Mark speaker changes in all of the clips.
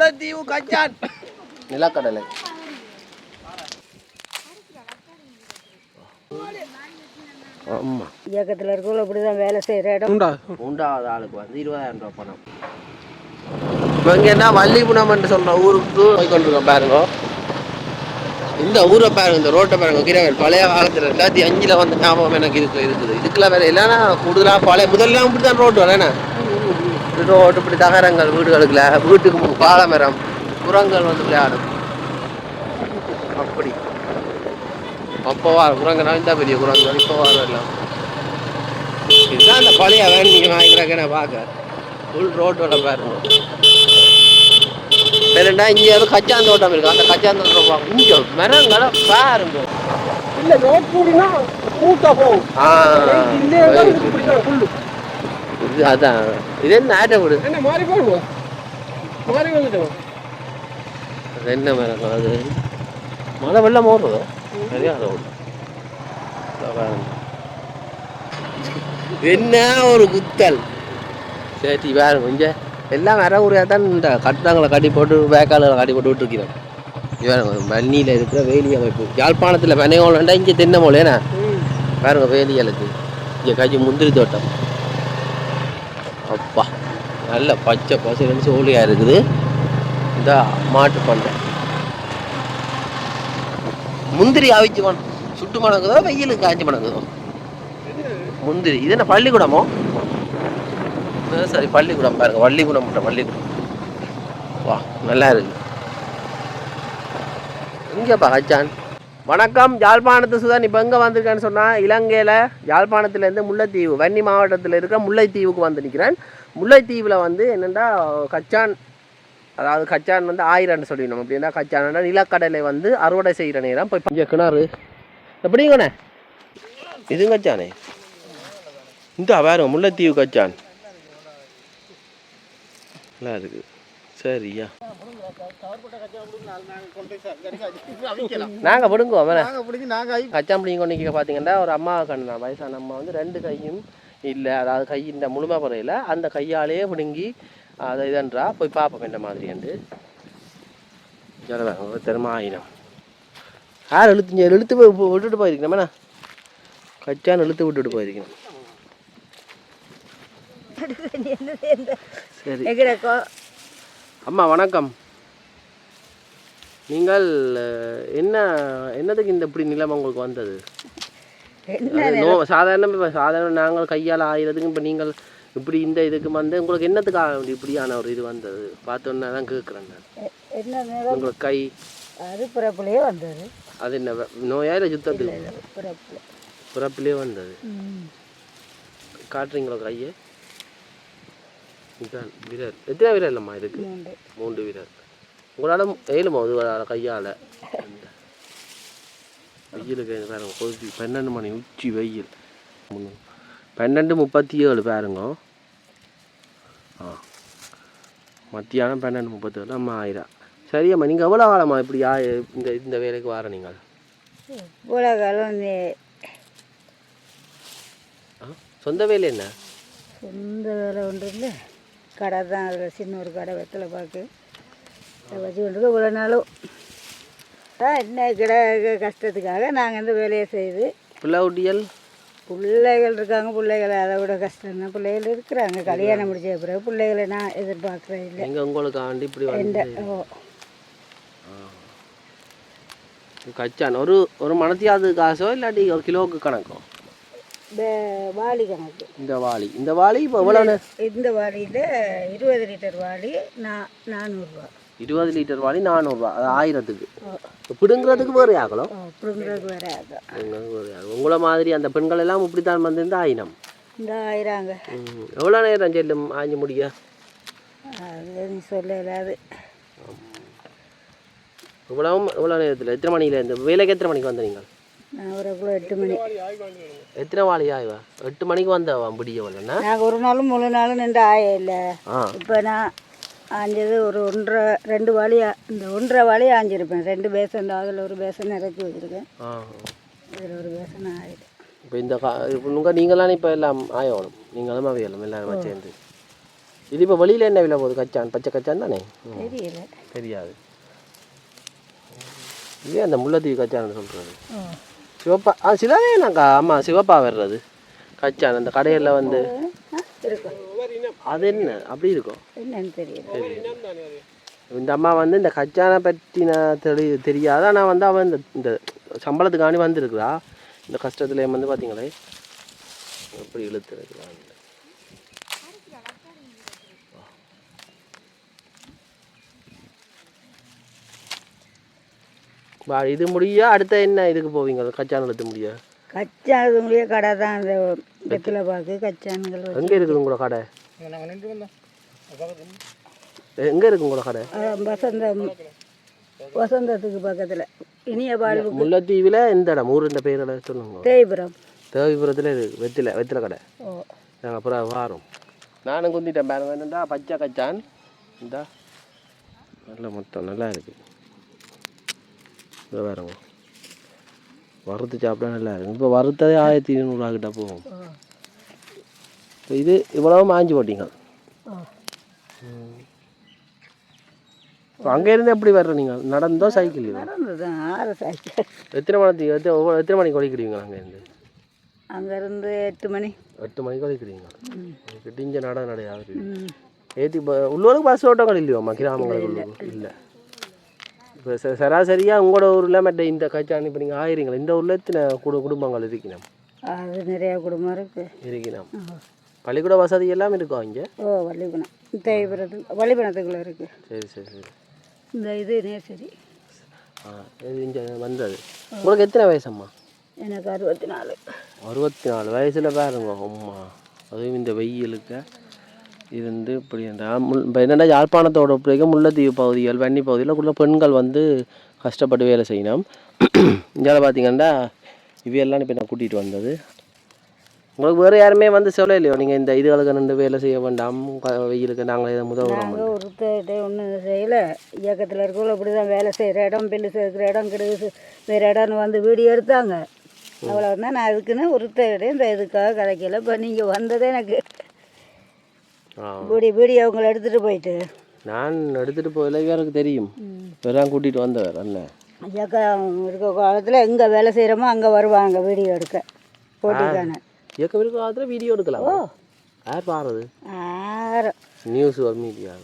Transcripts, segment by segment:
Speaker 1: முல்லைத்தீவு கச்சான் நிலக்கடலை. ஆமா
Speaker 2: இயக்கத்தில் இருக்கவங்க அப்படிதான் வேலை செய்கிற இடம்.
Speaker 1: மூன்றாவது ஆளுக்கு வந்து 20,000 ரூபா பணம். இப்போ இங்கே என்ன வள்ளிபுணம் சொல்கிற ஊருக்கு போய் கொண்டிருக்கோம் பாருங்க. இந்த ஊரை பாருங்க, இந்த ரோட்டை பாருங்க. கிரவேல் பழைய காலத்தில் 2005 வந்து ஞாபகம் எனக்கு இருக்குது. இதுக்கெல்லாம் வேறு இல்லைன்னா கூடுதலாக பழைய முதல்லாம் இப்படி தான் ரோட்டு வரேண்ணே. ரோட்டு இப்படி தகரங்கள் வீடுகளுக்குல வீட்டுக்கு பாலமரம் குரங்கள் வந்து விளையாடும். அப்படி அப்போ குரங்குனா இந்த பெரிய குரங்குகள் இப்போ வரலாம். இதுதான் அந்த பழைய வேன் நீங்கள் வாங்கிக்கிறாங்க பார்க்க ஃபுல் ரோட்டோட பாருங்க. வேறுண்டா இங்கே கச்சான் தோட்டம் இருக்கு. அந்த கச்சான் தோட்டம் இங்கே மரங்களை பாருங்க. இல்லை ரோட் கூடினா போகும். இது அதான் இது என்ன ஆட்ட விடு என்ன மாறி போடுவோம் மாறி வந்துட்டோம். என்ன மரம் அது மழை வெள்ளம் ஓடுறதோ சரியா ரோடு என்ன ஒரு குத்தல். சரி வேறு கொஞ்சம் எல்லாம் வேற ஊரையாக தான் இந்த கட்டிடங்களை கட்டி போட்டு வேக்கால்களை கட்டி போட்டு விட்டுருக்கிறோம். வேறு மண்ணியில் இருக்கிற வேலி அமைப்பு யாழ்ப்பாணத்தில் பனையோலண்டா இங்கே தென்னை மோலேண்ணா வேறுங்க வேலிகளுக்கு இங்கே கஞ்சி முந்திரி தோட்டம். அப்பா நல்ல பச்சை பசங்க சோழியாக இருக்குது. இந்த மாட்டு பண்ணை முந்திரி அவிச்சு சுட்டு மணக்குதோ வெயிலுக்கு காய்ச்சி மணக்குதோ முந்திரி. இது என்ன பள்ளிக்கூடமோ? சரி பள்ளிக்கூடம் பாருங்க. வள்ளிக்குடம் பள்ளிக்கூடம். வா நல்லா இருக்கு. இங்கேப்பா கச்சான். வணக்கம் யாழ்ப்பாணத்து சுதான். இப்போ எங்கே வந்திருக்கேன்னு சொன்னால் இலங்கையில் யாழ்ப்பாணத்துலேருந்து முல்லைத்தீவு வன்னி மாவட்டத்தில் இருக்கிற முல்லைத்தீவுக்கு வந்து நிற்கிறேன். முல்லைத்தீவில் வந்து என்னென்னா கச்சான், அதாவது கச்சான் வந்து 1000 சொல்லிடணும். அப்படின்னா கச்சான் நிலக்கடலை வந்து அறுவடை செய்கிற நேரம் போய் இங்கே கிணறு எப்படிங்கண்ணே இது கச்சானே. இந்த வேறு முல்லைத்தீவு கச்சான் நல்லா இருக்குது. சரியா நாங்கள் பிடுங்குவோம் கச்சான் பிடிங்க கொண்டு பார்த்தீங்கன்னா ஒரு அம்மா கண்ணு தான் வயசான அம்மா வந்து 2 கையும் இல்லை, அதாவது கை இந்த முழுமை முறையில் அந்த கையாலேயே பிடுங்கி அதை இதன்றா போய் பார்ப்போம் என்ன மாதிரி என்று திரும்ப 1000 யார் இழுத்து விட்டுட்டு போயிருக்கணும்ண்ணா. கச்சான் இழுத்து விட்டுட்டு போயிருக்கணும். சரி அம்மா வணக்கம். நீங்கள் என்னதுக்கு இந்த இப்படி நிலைமை உங்களுக்கு வந்தது? சாதாரண நாங்கள் கையால் ஆயிரத்துக்கு இப்போ நீங்கள் இப்படி இந்த இதுக்கு வந்து உங்களுக்கு என்னத்துக்காக இப்படியான ஒரு இது வந்தது பார்த்தோன்னா தான் கேட்குறேன் நான். உங்களுக்கு கை
Speaker 2: அது பிறப்புலேயே வந்தது.
Speaker 1: அது என்ன நோயா இல்லை சுத்தத்துக்கு? பிறப்புலேயே வந்தது. காட்டுறீங்களா கையை? விரல் எத்தனை விரல் இல்லைம்மா இதுக்கு? 3 விரல். உங்களால் ஏழுமா அது கையால்? வெயிலுக்கு பாருங்க கொதி 12 மணி உச்சி வெயில் 12:37 பாருங்க. மத்தியானம் 12:37 அம்மா 1000. சரியம்மா நீங்கள் எவ்வளோ காலம்மா இப்படி இந்த வேலைக்கு வர நீங்கள்?
Speaker 2: இவ்வளோ காலம்
Speaker 1: சொந்த வேலை என்ன?
Speaker 2: சொந்த வேலை ஒன்று இல்லை, கடை தான். அதில் சின்ன ஒரு கடை வெத்தலை பார்க்கு வச்சு கொண்டு இவ்வளோ நாளும் என்ன கிட கஷ்டத்துக்காக நாங்கள் இந்த வேலையை செய்து பிள்ளைகள் இருக்காங்க. பிள்ளைகளை அதை விட கஷ்டம் தான். பிள்ளைகள் இருக்கிறாங்க. கல்யாணம் முடிச்ச பிறகு பிள்ளைகளை நான் எதிர்பார்க்குறேன் இல்லை.
Speaker 1: உங்களுக்கு இப்படி கச்சான் ஒரு மணத்தியாவது காசோ இல்லாட்டி ஒரு கிலோவுக்கு கணக்கோ?
Speaker 2: வாளி கணக்கு.
Speaker 1: இந்த வாளி இப்போ எவ்வளோ?
Speaker 2: இந்த வாளியில் 20 லிட்டர் வாளி 400 ரூபா.
Speaker 1: 20 லிட்டர் வாளி 400 ரூபா. அது 1000க்கு. பிடுங்குறதுக்கு வேறு ஆகலாம்.
Speaker 2: பிடுங்குறதுக்கு வேறு ஆகும்.
Speaker 1: உங்களை மாதிரி அந்த பெண்கள் எல்லாம் இப்படி தான் வந்து 1000
Speaker 2: இந்த 1000ங்க.
Speaker 1: எவ்வளோ நேரம் செல்லும் ஆஞ்சு முடிய?
Speaker 2: அது நீ சொல்லலாது.
Speaker 1: இவ்வளோ நேரத்தில் எத்தனை மணிலேருந்து வேலைக்கு எத்தனை மணிக்கு வந்த நீங்கள்?
Speaker 2: நான் ஒரு 8 மணி.
Speaker 1: எத்தனை வாளி ஆய்வா? 8 மணிக்கு வந்தவா முடியவில்லைண்ணா?
Speaker 2: நாங்கள் ஒரு நாளும் முழு நாளும் நின்று ஆய இல்லை. இப்போ நான் ஆஞ்சது ஒரு 2 வாளி. இந்த 1.5 வாளி ஆஞ்சிருப்பேன். 2 பேசன், அதில் ஒரு பேசன் இறக்கி வச்சுருக்கேன். இதில் ஒரு பேசன் ஆயிடும். இப்போ இந்த நீங்களாம் இப்போ எல்லாம் ஆயணும். நீங்களும் அவையலாம் எல்லாருமா சேர்ந்து.
Speaker 1: இது இப்போ வெளியில் என்ன விலை போகுது கச்சான் பச்சை கச்சான் தானே
Speaker 2: தெரியல
Speaker 1: தெரியாது இதே அந்த முல்லைத்தீவு கச்சான்னு சொல்கிறது சிவப்பா சிலவே நாங்கள் ஆமாம் சிவப்பா வர்றது கச்சான் அந்த கடையில் வந்து அது என்ன அப்படி இருக்கும்
Speaker 2: என்னன்னு தெரியல
Speaker 1: இந்த அம்மா வந்து இந்த கச்சானை பற்றி நான் தெரியாது ஆனால் வந்து அவன் இந்த சம்பளத்துக்காண்டி வந்துருக்குறா இந்த கஷ்டத்துல வந்து பார்த்தீங்களே எப்படி இழுத்துருக்குறான் இது முடியா அடுத்த என்ன இதுக்கு போவீங்க கச்சான் இழுத்து முடியா
Speaker 2: கச்சான் முடிய கடை தான் அந்த வெத்தில பார்க்கு கச்சான்கள்
Speaker 1: எங்கே இருக்குது உங்களோட கடை எங்கே இருக்கு உங்களோட கடை
Speaker 2: வசந்தத்துக்கு பக்கத்தில் இனிய வாழ்வு
Speaker 1: முல்லைத்தீவில் எந்த இடம் ஊர் இந்த பேரில் சொல்லுங்க தேவிபுரத்தில் இருக்குது வெத்தில கடை நாங்கள் அப்புறம் வாரோம் நானும் குந்திட்டேன் பாருங்க என்னண்டா பச்சை கச்சான் இந்த நல்ல மொத்தம் நல்லா இருக்குது இதை பாருங்க வறுத்து சாப்பிட்டா நல்லா இருக்கும் இப்போ வறுத்ததே 1200 கிட்ட போகும் இப்போ இது இவ்வளவு மாஞ்சி போட்டீங்க அங்கேருந்து எப்படி வர்ற நீங்கள் நடந்தோ சைக்கிள் எத்தனை மணிக்கு ஒழிக்கிறீங்க அங்கேருந்து
Speaker 2: அங்கேருந்து 8 மணிக்கு
Speaker 1: ஒழிக்கிறீங்க கிட்டிஞ்ச நடையாது ஏற்றி உள்ளூருக்கு பஸ் ஓட்டங்கள் இல்லையோம்மா கிராமங்களுக்கு இல்லை இப்போ சராசரியாக உங்களோட ஊரில் மற்ற இந்த கச்சான் இப்போ நீங்கள் ஆயிரீங்களா இந்த ஊரில் எத்தனை குடும்பங்கள் இருக்கணும்
Speaker 2: அது நிறையா குடும்பம்
Speaker 1: இருக்கணும் பள்ளிக்கூட வசதி எல்லாம் இருக்கும் இங்கே
Speaker 2: வள்ளிபணம் வள்ளிபணத்துக்குள்ளே இருக்குது
Speaker 1: சரி
Speaker 2: இந்த இது நேசரி
Speaker 1: இங்கே வந்தது உங்களுக்கு எத்தனை வயசம்மா
Speaker 2: எனக்கு 64
Speaker 1: வயசில் பாருங்க அம்மா அதுவும் இந்த வெயிலுக்கு இருந்து இப்படி இப்போ என்னென்னா யாழ்ப்பாணத்தோட பிறகு முல்லைத்தீவு பகுதிகள் வன்னி பகுதியில் உள்ள பெண்கள் வந்து கஷ்டப்பட்டு வேலை செய்யணும் இங்கே பார்த்தீங்கன்னா இவையெல்லாம் இப்போ நான் கூட்டிகிட்டு வந்தது உங்களுக்கு வேறு யாருமே வந்து சொல்ல இல்லையோ நீங்கள் இந்த இதுகளுக்கு நின்று வேலை செய்ய வேண்டாம் வெயிலுக்கு நாங்கள் இதை உதவுறோம்
Speaker 2: ஒருத்தர் ஒன்றும் செய்யலை இயக்கத்தில் இருக்கவங்கள அப்படி தான் வேலை செய்கிற இடம் பில்லு சேர்க்குற இடம் கிடையாது வேறு இடம்னு வந்து வீடியோ எடுத்தாங்க அவ்வளோதான் நான் அதுக்குன்னு ஒருத்தர் இந்த இதுக்காக கதைக்கல இப்போ நீங்கள் வந்ததே எனக்கு வீடியோ அவங்களை எடுத்துகிட்டு போயிட்டு
Speaker 1: நான் எடுத்துகிட்டு போகல எனக்கு தெரியும் வேற கூட்டிகிட்டு வந்தவர் அண்ணன்
Speaker 2: இயக்கம் இருக்க காலத்தில் எங்கே வேலை செய்கிறோமோ அங்கே வருவாங்க வீடியோ எடுக்க போட்டிக்கான
Speaker 1: இயக்கம் இருக்க காலத்தில் வீடியோ எடுக்கலாம் யார் பாருது நியூஸ் மீடியா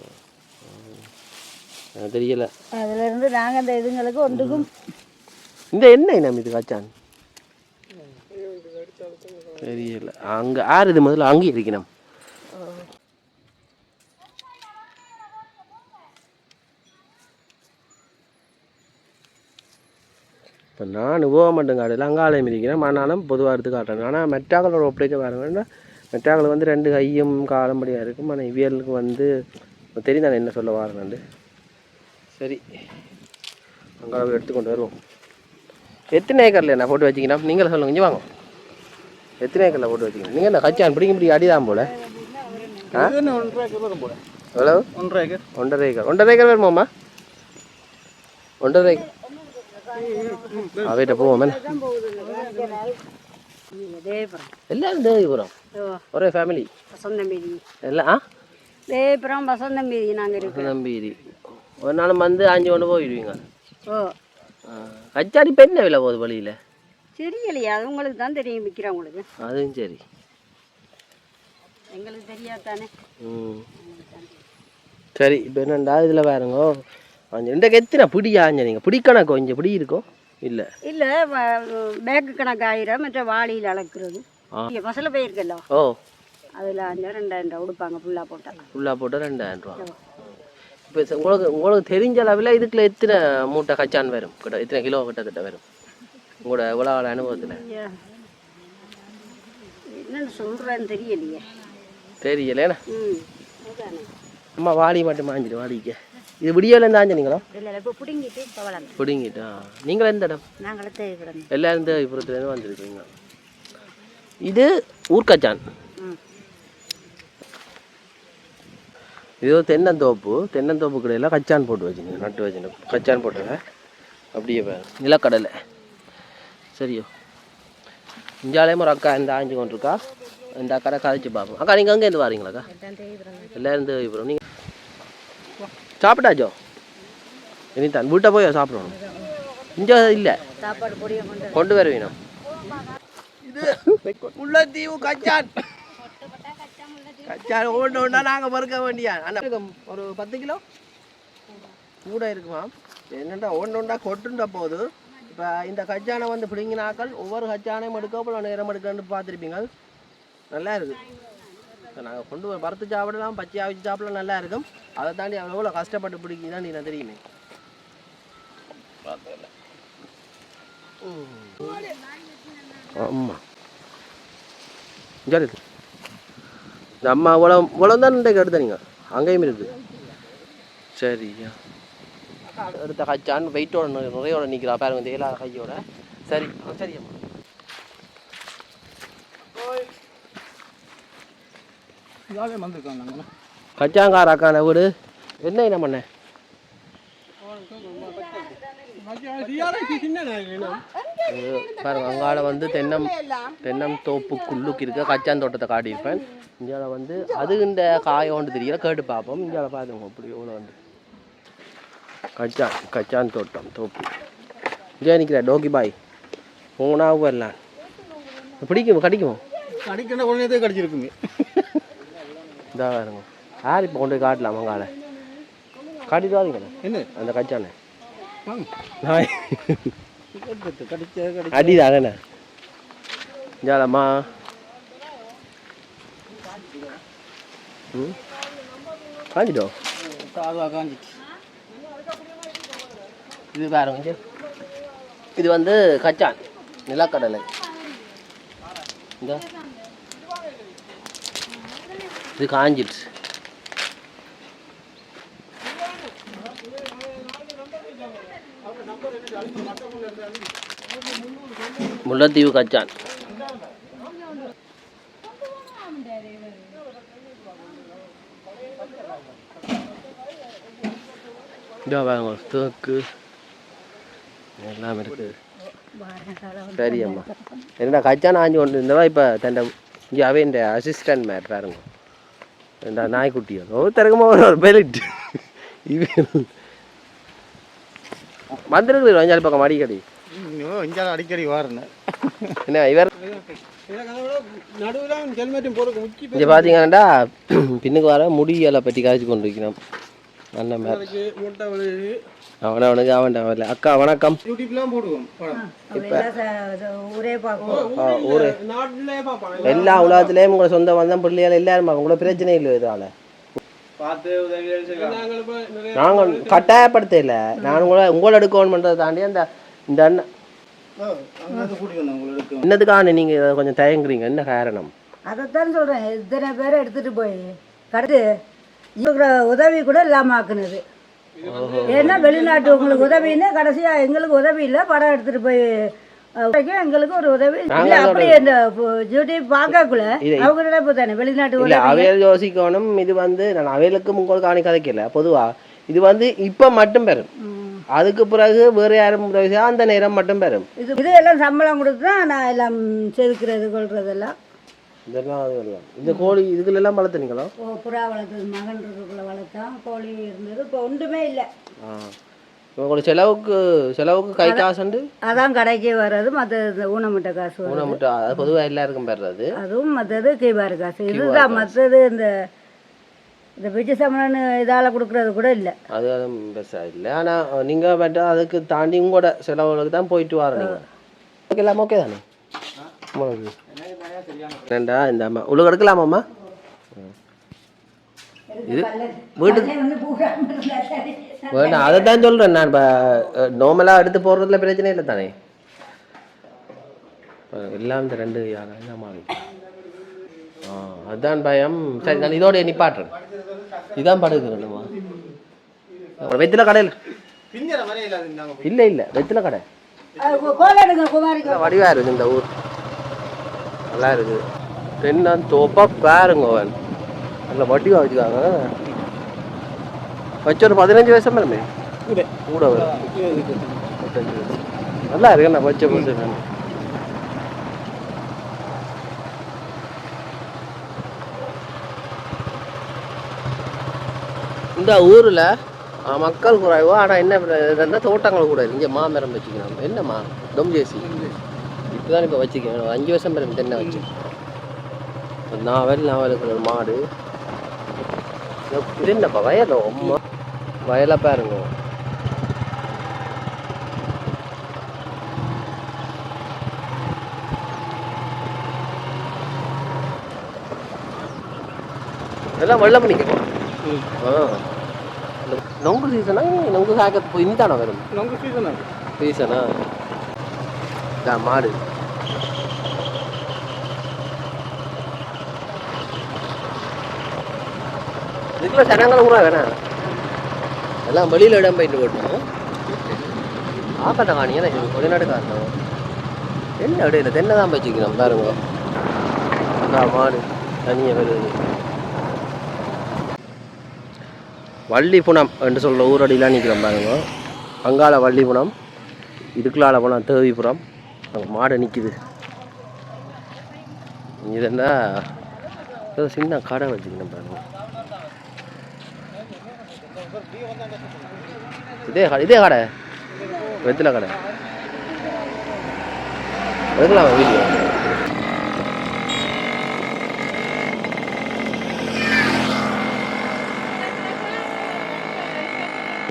Speaker 1: தெரியல
Speaker 2: அதுலேருந்து நாங்கள் இந்த இதுங்களுக்கு ஒன்றுக்கும்
Speaker 1: இந்த என்ன நம்ம இது காச்சான் தெரியல அங்கே யார் இது முதல்ல அங்கே இருக்கணும் இப்போ நான் போக மாட்டேங்க காடையில் அங்காலயம் இருக்கிறேன் ஆனாலும் பொதுவாக எடுத்து காட்டுறேன் ஆனால் மெட்டாக்களோட ஒப்படைக்க பாருங்கன்னா மெட்டாக்கள் வந்து 2 கையும் காலம்படியாக இருக்கும் ஆனால் இவியலுக்கு வந்து தெரியும் நான் என்ன சொல்ல வரேன் சரி அங்கே எடுத்துக்கொண்டு வருவோம் எத்தனை ஏக்கரில் என்ன போட்டு வச்சிங்கன்னா நீங்களே சொல்லுங்க இங்கே வாங்க எத்தனை ஏக்கரில் போட்டு வச்சிங்க நீங்கள் என்ன கச்சான் பிடிக்க அடிதான் போல எவ்வளோ 1.5 ஏக்கர் வருமாம்மா 1.5 ஏக்கர் அவைகிட்ட போவோம் எல்லாரும் தேவிபுரம் ஒரே ஃபேமிலி
Speaker 2: வசந்தம்பீதி
Speaker 1: எல்லாம்
Speaker 2: தேவிபுரம் வசந்தம்பீதி நாங்கள்
Speaker 1: வசந்தம்பீதி ஒரு நாளும் வந்து 5 கொண்டு போயிடுவீங்க கச்சாடி இப்போ என்ன விலை போகுது வழியில்
Speaker 2: தெரியலையா அது உங்களுக்கு தான் தெரியும் விற்கிறவங்களுக்கு
Speaker 1: அதுவும் சரி
Speaker 2: எங்களுக்கு தெரியாதானே
Speaker 1: சரி இப்போ என்னண்டா இதில் பாருங்க இன்றைக்கு எத்தனை பிடியா நீங்கள் பிடிக்கணக்கு கொஞ்சம் பிடி இருக்கும் இல்லை
Speaker 2: பேக்கு கணக்கு 1000 மற்ற வாளியில் அளக்குறது மசாலா போயிருக்கല്ലോ அதில் 2000 கொடுப்பாங்க ஃபுல்லாக போட்டால்
Speaker 1: 2000 ரூபா இப்போ உங்களுக்கு தெரிஞ்ச அளவில் இதுக்குள்ள எத்தனை மூட்டை கச்சான் வரும் கிட்ட எத்தனை கிலோ கிட்ட வரும் உங்களோட எவ்வளோ அனுபவத்தில்
Speaker 2: என்னென்னு சொல்கிறேன்னு
Speaker 1: தெரியலேண்ணா அம்மா வாடி மட்டும் மாஞ்சிடும் வாடிக்க இது விடியோலேருந்து ஆஞ்சனீங்களா பிடுங்கிட்டு நீங்களும் எந்த இடம் எல்லாரும் தேவிபுரத்துலேருந்து வந்துருக்கீங்க இது ஊர்கச்சான் இது தென்னந்தோப்பு கடையில் கச்சான் போட்டு வச்சுங்க நட்டு வச்சுங்க கச்சான் போட்டுங்க அப்படியே நிலக்கடலை சரியோ இஞ்சாலையும் ஒரு அக்கா இந்த ஆஞ்சு கொண்டிருக்கா இந்த அக்கா கதைச்சு பார்ப்போம். அக்கா நீங்கள் அங்கேருந்து வாரீங்களாக்கா? எல்லாரும் இப்போ நீங்கள் சாப்பிட்டாச்சோ? இனித்தான் வீட்டை போய் சாப்பிடணும். இங்கே இல்லை
Speaker 2: சாப்பாடு பொடியை
Speaker 1: கொண்டு வர வேணும். இது முல்லைத்தீவு கச்சான். கச்சான் ஒன்று ஒன்றா நாங்கள் பறுக்க வேண்டியா? ஆனால் ஒரு 10 கிலோ கூட இருக்குமா? என்னென்னா ஒன்று ஒன்றா கொட்டுண்ட போது இப்போ இந்த கச்சானை வந்து பிடிங்கினாக்கள் ஒவ்வொரு கச்சானையும் எடுக்க போல நேரம் எடுக்கன்னு பார்த்துருப்பீங்க. நல்லா இருக்குது. நாங்கள் கொண்டு போய் பருத்து சாப்பிடலாம், பச்சையாக வச்சு சாப்பிடலாம், நல்லா இருக்கும். அதை தாண்டி அவன் எவ்வளோ கஷ்டப்பட்டு பிடிக்கிதான் நீ நான் தெரியுமே. ஆமாம் சரி. இந்த அம்மா இவ்வளோ தான் இன்றைக்கு எடுத்த நீங்கள் அங்கேயும் இருக்குது. சரியா எடுத்த கச்சான் வெயிட்டோட நிறையோட நிற்கிறா பாருங்க தேயிலா கையோட. சரி சரியம்மா. கச்சாங்கார அக்கான வீடு என்ன பண்ண பாருங்க. அங்கால வந்து தென்னம் தோப்புக்குள்ளுக்கு இருக்க கச்சான் தோட்டத்தை காட்டியிருப்பேன். இந்தியாவில் வந்து அது இந்த காயோண்டு தெரியல, கேட்டு பார்ப்போம். இந்தியாவில் பார்த்துங்க அப்படி எவ்வளோ வந்து கச்சான் தோட்டம் தோப்பு. இங்கே நிற்கிற டோக்கி பாய் உங்கனாவும் வரலாம். பிடிக்கும் கடிக்கும்
Speaker 3: கடிச்சிருக்குங்க.
Speaker 1: இதாக பாருங்க. யார் இப்போ கொண்டு போய் காட்டலாம் அங்கால காட்டிட்டு வாங்க என்ன அந்த கச்சானை அடிதானே ஜாலம்மா. காஞ்சிட்டோ இது பாருங்க. இது வந்து கச்சான் நிலக்கடலை. இந்த இது காஞ்சிடுச்சு. முல்லைத்தீவு கச்சான். தேக்கு எல்லாம் இருக்குது. சரி அம்மா. என்னடா கச்சான் ஆஞ்சு கொண்டு இருந்தவா இப்போ தண்டை இங்கே அவே இந்த அசிஸ்டன்ட் மேட் பாருங்க. இந்த நாய்க்குட்டியோ திறக்கமா ஒரு பெலிட் வந்துருக்கு அஞ்சாறு பக்கம் அடிக்கடி
Speaker 3: அடிக்கடி வாருன்னு
Speaker 1: என்ன இவர் இங்கே பார்த்தீங்கன்னா பின்னுக்கு வர முடியலை பற்றி காய்ச்சி கொண்டு வைக்கணும். அண்ணன் அவனுக்கு அவன்டா வரல. அக்கா வணக்கம். ஊரே எல்லா உலகத்துலேயும் உங்களை சொந்த வந்தம் பிள்ளைகள் எல்லாரும் உங்களோட பிரச்சனை இல்லை. இதால நாங்கள் கட்டாயப்படுத்த இல்லை. நான் உங்களை எடுக்கணும் பண்ணுறதை தாண்டி அந்த இந்த அண்ணன் என்னதுக்கான நீங்க கொஞ்சம் தயங்குறீங்க, என்ன காரணம்?
Speaker 2: அதைத்தான் சொல்றேன். இத்தனை பேரை எடுத்துட்டு போய் கடத்து இவங்க உதவி கூட இல்லாம ஆக்குனது. ஏன்னா வெளிநாட்டு உங்களுக்கு உதவின்னு கடைசியா எங்களுக்கு உதவி இல்லை. படம் எடுத்துட்டு போய் எங்களுக்கு ஒரு உதவி இல்லை. அப்படி இந்த யூடியூப் பார்க்கக்குள்ள அவங்க நினைப்பு தானே வெளிநாட்டு உதவி.
Speaker 1: அவையில் யோசிக்கணும். இது வந்து நான் அவைகளுக்கும் உங்களுக்கு காணி கதைக்கல. பொதுவா இது வந்து இப்ப மட்டும் பெறும். அதுக்கு பிறகு வேறு யாரும் உதவி செய்ய அந்த நேரம் மட்டும் பெறும்.
Speaker 2: இது எல்லாம் சம்பளம் கொடுத்து தான் நான் எல்லாம் செதுக்கிறது கொள்றதெல்லாம்.
Speaker 1: இதெல்லாம் அதெல்லாம் இந்த கோழி இதுக்குள்ள எல்லாம் வளர்த்துனீங்களோ?
Speaker 2: புறா வளர்த்தது மகன் இருக்குள்ள வளர்த்தான். கோழி இருந்தது. இப்போ ஒன்றுமே இல்லை.
Speaker 1: உங்களுக்கு செலவுக்கு கை காசுண்டு
Speaker 2: அதான் கடைக்கு வர்றது. மற்ற ஊனமுட்டை காசு
Speaker 1: ஊனமுட்டை அது பொதுவாக எல்லாருக்கும் பெறுறது.
Speaker 2: அதுவும் மற்றது கீபாரு காசு. இதுதான் மற்றது இந்த பிச்சு சம்பளம்னு இதால் கொடுக்குறது கூட இல்லை. அது
Speaker 1: பெருசாக இல்லை. ஆனால் நீங்கள் பட் அதுக்கு தாண்டி உங்களோட செலவுகளுக்கு தான் போயிட்டு வர நீங்கள். ஓகே இல்லாமல் ஓகே தானே உங்களுக்கு ரெண்டா இந்த அம்மா உள்ள எடுக்கலாமாம்மா? இது வீட்டுக்கு வேண்டாம். அதை தான் சொல்கிறேன் நான். இப்போ நார்மலாக எடுத்து போடுறதுல பிரச்சனை இல்லை தானே. எல்லாம் இந்த 2 அம்மா அதுதான் பயம். சரி நான் இதோட நிப்பாட்டுறேன். இதான் படுக்குறேன்மா. வெத்தில கடையில் இல்லை இல்லை வெத்தில கடை வடிவா இருக்கு. இந்த ஊர் நல்லா இருக்குது. தென்னம் தோப்பா பாருங்க. அவன் நல்லா வட்டிவா வச்சுக்காங்க. வச்சு ஒரு 15 வயசு மேலே கூட வரும். 25 வயசு நல்லா இருக்கு. நான் வச்ச இந்த ஊரில் மக்கள் குறைவோ, ஆனால் என்ன தோட்டங்கள் கூட இங்கே மாமரம் வச்சுக்கணும். என்னம்மா டொம்ஜேசி இப்போ தான் இப்போ வச்சுக்கேன். 5 வருஷம் பேர் தென்னை வச்சு நாவலுக்கு ஒரு மாடு. இது என்னப்பா வயலோ அம்மா வயலை பாருங்க. எல்லாம் வெள்ளம் பண்ணிக்கலாம். நொங்கு சீசனா நொங்கு சாக்க போய் இந்தானே வரும்.
Speaker 3: நொங்கு சீசனா
Speaker 1: சீசனா மாடு. இதுக்குள்ள சனங்களும் கூட வேணாம். எல்லாம் வெளியில் இடம் போயிட்டு போட்டோம். ஆக்கட்ட காணியா வெளிநாடு காரணம் என்ன இடையில தென்னை தான் வச்சுக்கணும் பாருங்க. மாடு தனியாக வருது. வள்ளிப்புணம் என்று சொல்கிற ஊரடிலாம் நிற்கிறோம் பாருங்க. அங்கால வள்ளிப்புணம், இதுக்குள்ளால போனால் தேவிபுரம். அங்கே மாடு நிற்கிது. இதுன்னா சின்ன கடை வச்சுக்கணும் பாருங்க. இதே கடை வெத்தில கடை எடுக்கலாம் வீடியோ.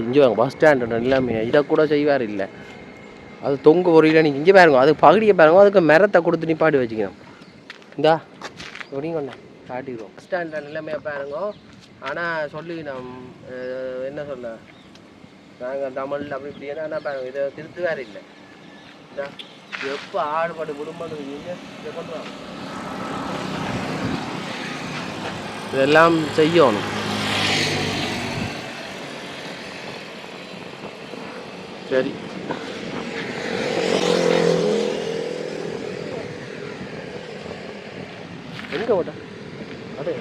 Speaker 1: இங்கே வாங்க பஸ் ஸ்டாண்டு எல்லாமே இதை கூட செய்வார் இல்லை. அது தொங்கு பொறியில் நீங்கள் இங்கே பாருங்க. அது பகுதியை பாருங்க. அதுக்கு மரத்தை கொடுத்து நிப்பாட்டி வச்சுக்கணும். இந்தா எப்படிங்க ஒன்று காட்டிடுவோம். பஸ் ஸ்டாண்டில் நிலைமையாக பாருங்க. ஆனால் சொல்லி என்ன சொல்ல நாங்கள் தமிழ் அப்படி இப்படி என்ன பாருங்க. இதை திருத்து வேறு இல்லை. இந்தா எப்போ ஆடுபாடு குடும்பம் இதை கொண்டு வாங்க. இதெல்லாம் செய்யணும். சரி எங்கே ஓட்ட அடே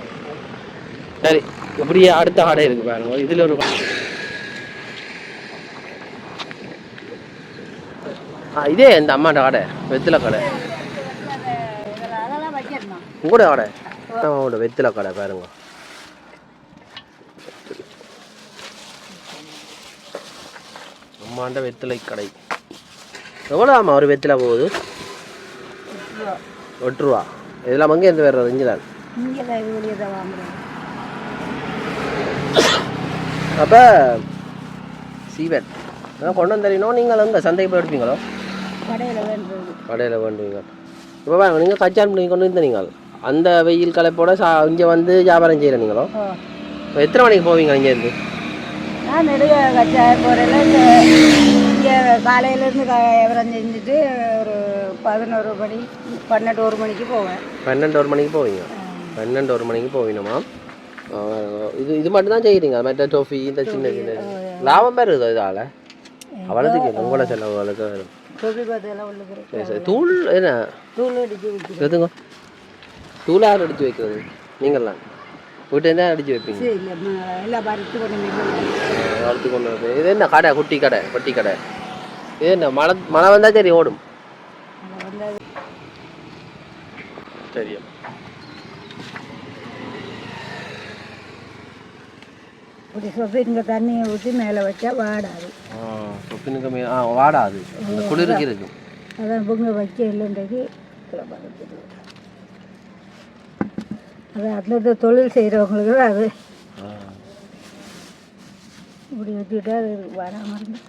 Speaker 1: சரி இப்படியே அடுத்த கடை இருக்கு பாருங்க. இதில் ஒரு இதே இந்த அம்மாண்ட கடை வெத்தில கடை உங்களோட கடை அம்மாவோட வெத்தில கடை பாருங்க. அம்மாண்ட வெத்திலை கடை எவ்வளோ ஆமாம் ஒரு வெத்தில போகுது? 8 ரூபா. இதெல்லாம் அங்கே இருந்து வர்றது இங்கே தான். அப்போ சீவன் கொண்டு வந்துறீங்களோ நீங்கள் அங்கே சந்தைக்கு போய் எடுப்பீங்களோ? கடையில் வேண்டுவீங்க. இப்போ பாருங்க நீங்கள் கச்சான் பண்ணி கொண்டு வந்து நீங்கள் அந்த வெயில் கலைப்போட இங்கே வந்து வியாபாரம் செய்கிற நீங்களோ? இப்போ எத்தனை மணிக்கு போவீங்க இங்கே இருந்து?
Speaker 2: நான் நெடுக கச்சாயம் போகிறேன். இங்கே காலையிலேருந்து வியாபாரம் செஞ்சுட்டு ஒரு 11 மணி 12 மணிக்கு போவேன்.
Speaker 1: 12 மணிக்கு போவீங்க? 12 மணிக்கு போவீங்கம்மா. இது மட்டும் தான் செய்கிறீங்க? மற்ற டோஃபி இந்த சின்ன சின்ன லாபம் பேர் இருக்குது இதால் அவ்வளோதுக்கு உங்களோட செலவு அவ்வளோக்கு வரும். சரி சரி. தூள் என்ன
Speaker 2: தூள் அடிச்சு வைக்கிறது
Speaker 1: எதுங்க? தூள் யார் அடித்து வைக்கிறது? நீங்கள்லாம் வீட்டு என்ன அடித்து வைப்பீங்க?
Speaker 2: எல்லாம் பறித்து
Speaker 1: வளர்த்து கொண்டு வந்து இது என்ன கடை? குட்டி கடை வட்டி கடை. இது என்ன மழை வந்தால் சரி ஓடும். சரியா
Speaker 2: இப்படி சொப்பினுக்கு தண்ணியை ஊற்றி மேலே வச்சா வாடாது.
Speaker 1: சொப்பினுக்கு வாடாது. குளிருக்கு இருக்கு.
Speaker 2: அதான் பொங்க வைக்க இல்லைன்றது அது அந்த தொழில் செய்கிறவங்களுக்கு தான் அது இப்படி வச்சுக்கிட்டா அது வராமல் இருந்து.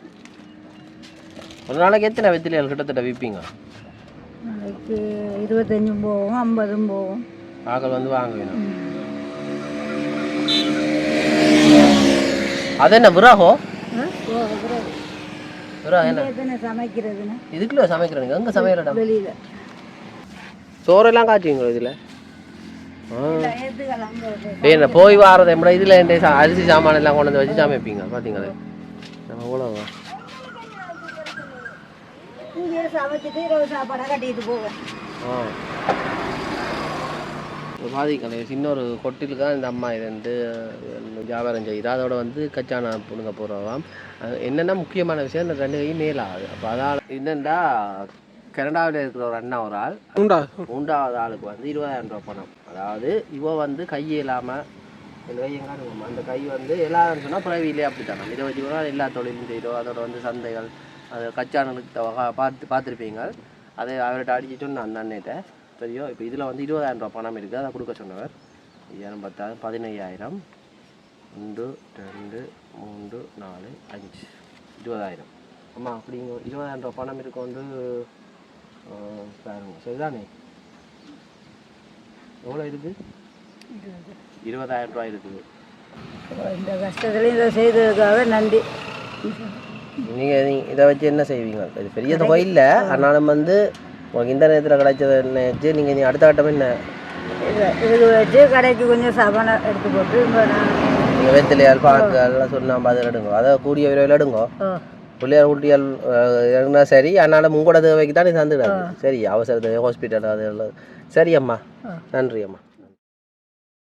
Speaker 1: ஒரு நாளைக்கு எத்தனை வெத்திலைகள் கிட்டத்தட்ட விற்பீங்க?
Speaker 2: நாளைக்கு 25 போகும் 50 போகும்.
Speaker 1: ஆக்கள் வந்து வாங்க வேணும். அது என்ன விராகோ?
Speaker 2: என்ன சமைக்கிறதுன்னு
Speaker 1: இதுக்குள்ள சமைக்கிறீங்க? எங்கே சமைக்கிற
Speaker 2: வெளியில்
Speaker 1: சோறெல்லாம் காய்ச்சிங்களோ இதில்? என்ன போய் வாரது எப்படா இதில் என் அரிசி சாமான எல்லாம் கொண்டு வந்து வச்சு சமைப்பீங்க பார்த்தீங்களே? நம்ம எவ்வளோவா
Speaker 2: சமைச்சிட்டு இரவு சாப்பாடாக கட்டிட்டு போவேன்.
Speaker 1: பாதிக்கலை சின்ன ஒரு கொட்டிலுக்கு தான் இந்த அம்மா இது வந்து வியாபாரம் செய்யுது. அதோட வந்து கச்சான பொண்ணுங்க போகிறவாம். என்னென்னா முக்கியமான விஷயம் இந்த 2 கையும் மேலாகுது. அப்போ அதால் என்னென்னா கனடாவில் இருக்கிற ஒரு அண்ணா ஒரு ஆள் 3வது ஆளுக்கு வந்து 20,000 ரூபா பணம். அதாவது இவ வந்து கையே இல்லாமல் இந்த கை எங்காடுங்கம்மா அந்த கை வந்து எல்லாரும் சொன்னால் பிறவிலே அப்படி தானே இதை வச்சு கூட எல்லா தொழிலும் செய்கிறோம் அதோட வந்து சந்தைகள் அது கச்சானலுக்கு பார்த்துருப்பீங்க அதை அவர்கிட்ட அடிச்சு சொன்ன அந்த அண்ணன்கிட்ட தெரியும் இப்போ இதில் வந்து 20,000 ரூபா பணம் இருக்குது அதை கொடுக்க சொன்னவர் 5,000 10,000 15,000 1 2 3 4 5 20,000 ஆமாம் அப்படிங்க 20,000 ரூபா பணம் இருக்க வந்து பாருங்க சரிதானே எவ்வளோ இருக்குது 20,000 ரூபா இருக்குது
Speaker 2: இந்த கஷ்டத்துலையும் இதை செய்ததுக்காக நன்றி.
Speaker 1: நீங்கள் இதை வச்சு என்ன செய்வீங்க இது பெரிய தொகை இல்லை ஆனாலும் வந்து உங்களுக்கு இந்த நேரத்தில் கிடைச்சதை நினச்சி நீங்கள் அடுத்த கட்டம் என்ன
Speaker 2: இதுக்கு வச்சு கடைக்கு கொஞ்சம் சாப்பாடு எடுத்து போட்டு இப்போ நான்
Speaker 1: நீங்கள் வெத்திலையால் பாக்கு அதெல்லாம் சொன்னால் பதில் எடுங்கோ அதை கூடிய விரைவில் எடுங்கோ பிள்ளையார் குட்டியால் இருந்தா சரி ஆனாலும் உங்களோட தேவைக்கு தான் நீ தந்துடாது சரி அவசரத்தை ஹாஸ்பிட்டல் அது சரி அம்மா நன்றி அம்மா